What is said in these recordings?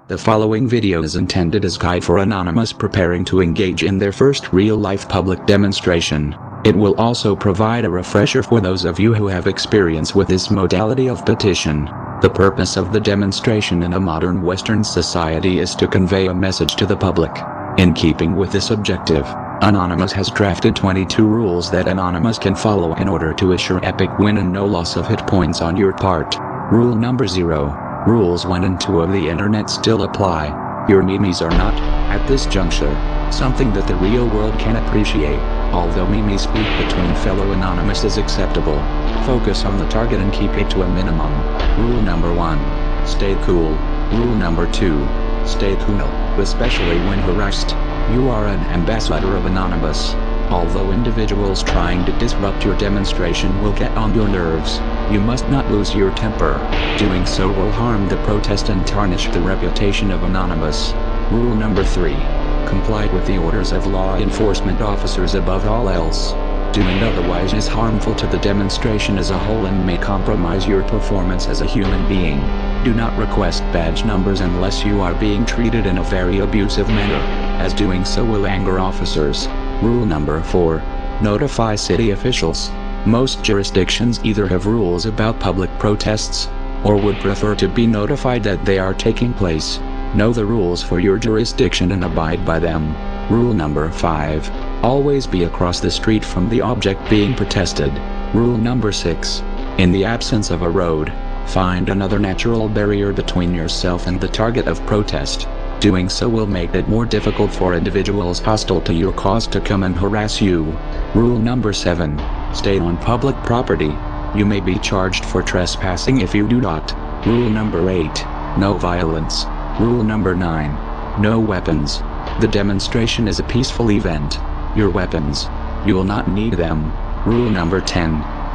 The following video is intended as guide for anonymous preparing to engage in their first real-life public demonstration. It will also provide a refresher for those of you who have experience with this modality of petition. The purpose of the demonstration in a modern Western society is to convey a message to the public. In keeping with this objective, Anonymous has drafted 22 rules that Anonymous can follow in order to assure epic win and no loss of hit points on your part. Rule number 0. Rules 1 and 2 of the internet still apply. Your memes are not, at this juncture, something that the real world can appreciate. Although memes speak between fellow Anonymous is acceptable, focus on the target and keep it to a minimum. Rule number 1. Stay cool. Rule number 2. Stay cool, especially when harassed. You are an ambassador of Anonymous. Although individuals trying to disrupt your demonstration will get on your nerves, you must not lose your temper. Doing so will harm the protest and tarnish the reputation of Anonymous. Rule number 3. Comply with the orders of law enforcement officers above all else. Doing otherwise is harmful to the demonstration as a whole and may compromise your performance as a human being. Do not request badge numbers unless you are being treated in a very abusive manner, as doing so will anger officers. Rule number 4. Notify city officials. Most jurisdictions either have rules about public protests, or would prefer to be notified that they are taking place. Know the rules for your jurisdiction and abide by them. Rule number 5. Always be across the street from the object being protested. Rule number 6. In the absence of a road, find another natural barrier between yourself and the target of protest. Doing so will make it more difficult for individuals hostile to your cause to come and harass you. Rule number 7. Stay on public property. You may be charged for trespassing if you do not. Rule number 8. No violence. Rule number 9. No weapons. The demonstration is a peaceful event. Your weapons. You will not need them. Rule number 10.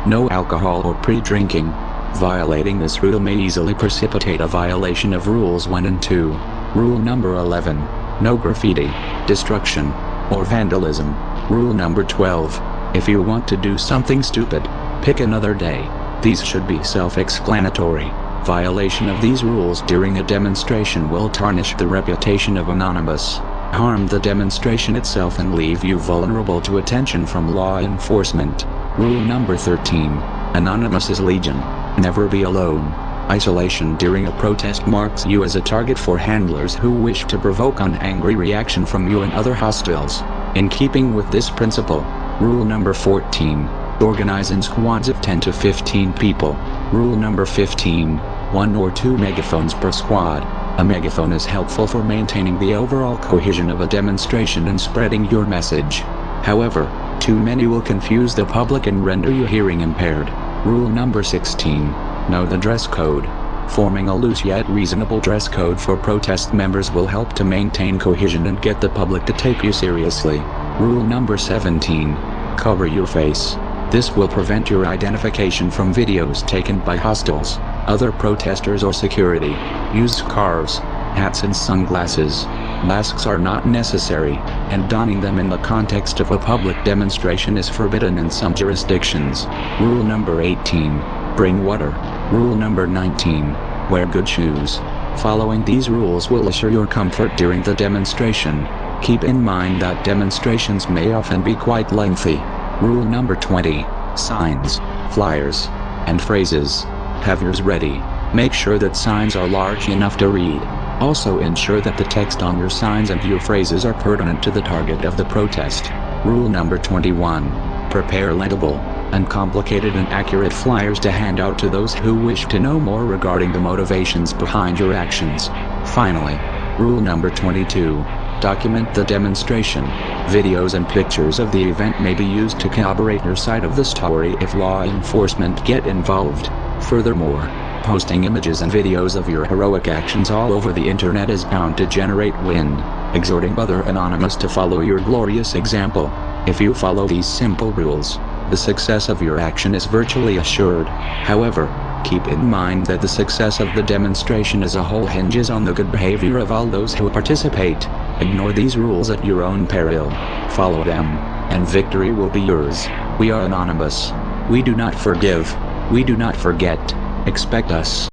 No alcohol or pre-drinking. Violating this rule may easily precipitate a violation of rules 1 and 2. Rule number 11. No graffiti, destruction, or vandalism. Rule number 12. If you want to do something stupid, pick another day. These should be self-explanatory. Violation of these rules during a demonstration will tarnish the reputation of Anonymous, harm the demonstration itself and leave you vulnerable to attention from law enforcement. Rule number 13. Anonymous is legion. Never be alone. Isolation during a protest marks you as a target for handlers who wish to provoke an angry reaction from you and other hostiles. In keeping with this principle, rule number 14. Organize in squads of 10 to 15 people. Rule number 15. 1 or 2 megaphones per squad. A megaphone is helpful for maintaining the overall cohesion of a demonstration and spreading your message. However, too many will confuse the public and render you hearing impaired. Rule number 16. Know the dress code. Forming a loose yet reasonable dress code for protest members will help to maintain cohesion and get the public to take you seriously. Rule number 17. Cover your face. This will prevent your identification from videos taken by hostiles, other protesters or security. Use scarves, hats and sunglasses. Masks are not necessary, and donning them in the context of a public demonstration is forbidden in some jurisdictions. Rule number 18. Bring water. Rule number 19. Wear good shoes. Following these rules will assure your comfort during the demonstration. Keep in mind that demonstrations may often be quite lengthy. Rule number 20. Signs, flyers, and phrases. Have yours ready. Make sure that signs are large enough to read. Also ensure that the text on your signs and your phrases are pertinent to the target of the protest. Rule number 21. Prepare legible, uncomplicated and accurate flyers to hand out to those who wish to know more regarding the motivations behind your actions. Finally, rule number 22. Document the demonstration. Videos and pictures of the event may be used to corroborate your side of the story if law enforcement get involved. Furthermore, posting images and videos of your heroic actions all over the internet is bound to generate wind, exhorting other Anonymous to follow your glorious example. If you follow these simple rules, the success of your action is virtually assured. However, keep in mind that the success of the demonstration as a whole hinges on the good behavior of all those who participate. Ignore these rules at your own peril. Follow them, and victory will be yours. We are Anonymous. We do not forgive. We do not forget. Expect us.